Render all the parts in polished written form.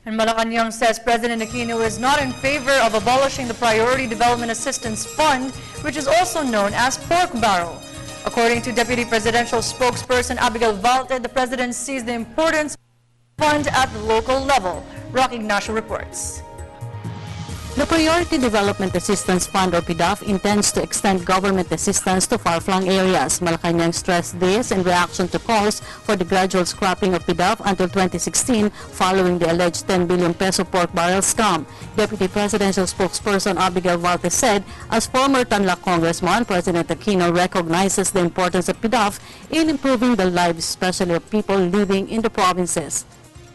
And Malacanang says President Aquino is not in favor of abolishing the Priority Development Assistance Fund, which is also known as pork barrel. According to Deputy Presidential Spokesperson Abigail Valte, the President sees the importance of the fund at the local level. Rocky Ignacio reports. The Priority Development Assistance Fund, or PDAF, intends to extend government assistance to far-flung areas. Malacanang stressed this in reaction to calls for the gradual scrapping of PDAF until 2016 following the alleged 10 billion peso pork barrel scam. Deputy Presidential Spokesperson Abigail Valte said, as former Tanlac Congressman, President Aquino recognizes the importance of PDAF in improving the lives, especially of people living in the provinces.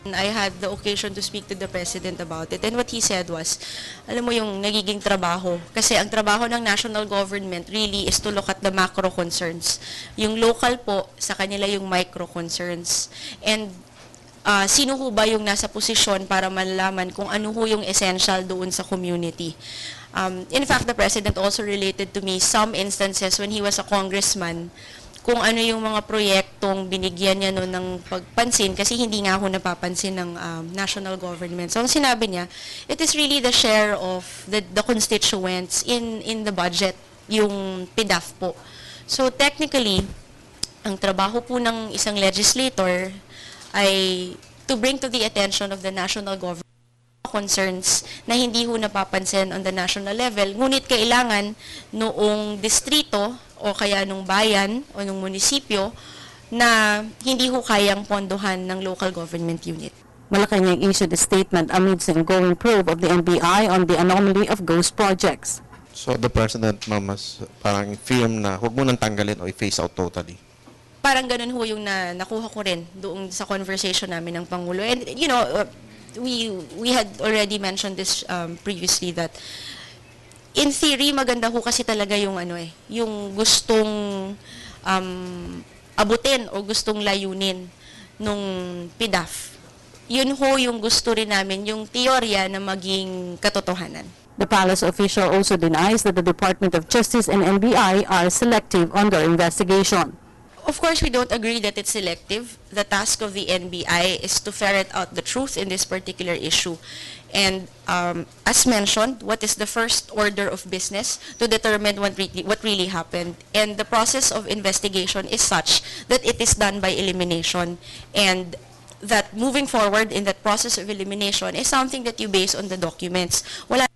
I had the occasion to speak to the President about it, and what he said was, alam mo yung nagiging trabaho, kasi ang trabaho ng national government really is to look at the macro concerns. Yung local po, sa kanila yung micro concerns. And sino ho ba yung nasa posisyon para malalaman kung ano ho yung essential doon sa community. In fact, the President also related to me some instances when he was a congressman, kung ano yung mga proyektong binigyan niya noon ng pagpansin kasi hindi nga ako napapansin ng national government. So, ang sinabi niya, it is really the share of the constituents in the budget, yung PDAF po. So, technically, ang trabaho po ng isang legislator ay to bring to the attention of the national government concerns na hindi ho napapansin on the national level. Ngunit kailangan noong distrito o kaya nung bayan o nung munisipyo na hindi ho kayang pondohan ng local government unit. Malacanang issued a statement amidst the ongoing probe of the NBI on the anomaly of ghost projects. So the President, mas parang firm na huwag mo nang tanggalin o i-phase out totally. Parang ganun ho yung nakuha ko rin doon sa conversation namin ng Pangulo. And you know, we had already mentioned this previously that in theory maganda ho kasi talaga yung yung gustong abutin o gustong layunin nung PDAF. Yun ho yung gusto rin namin, yung teorya na maging katotohanan. The palace official also denies that the Department of Justice and NBI are selective on their investigation. Of course, we don't agree that it's selective. The task of the NBI is to ferret out the truth in this particular issue. And as mentioned, what is the first order of business to determine what really happened? And the process of investigation is such that it is done by elimination. And that moving forward in that process of elimination is something that you base on the documents. Wala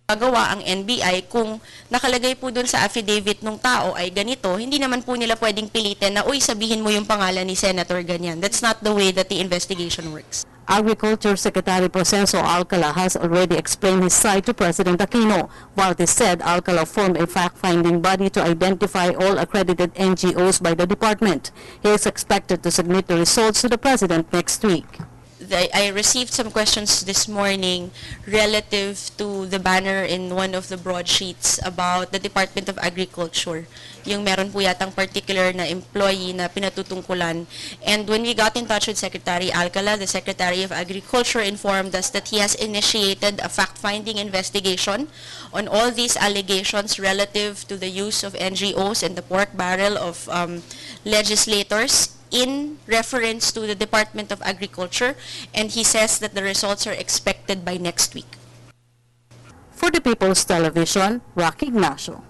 magawa ang NBI kung nakalagay po doon sa affidavit ng tao ay ganito, hindi naman po nila pwedeng pilitin na, uy, sabihin mo yung pangalan ni Senator ganyan. That's not the way that the investigation works. Agriculture Secretary Procenso Alcala has already explained his side to President Aquino. Valte said Alcala formed a fact-finding body to identify all accredited NGOs by the department. He is expected to submit the results to the President next week. I received some questions this morning relative to the banner in one of the broadsheets about the Department of Agriculture. Yung meron po yatang particular na employee na pinatutungkulan. And when we got in touch with Secretary Alcala, the Secretary of Agriculture informed us that he has initiated a fact-finding investigation on all these allegations relative to the use of NGOs and the pork barrel of legislators in reference to the Department of Agriculture, and he says that the results are expected by next week. For the People's Television, Rocky Ignacio.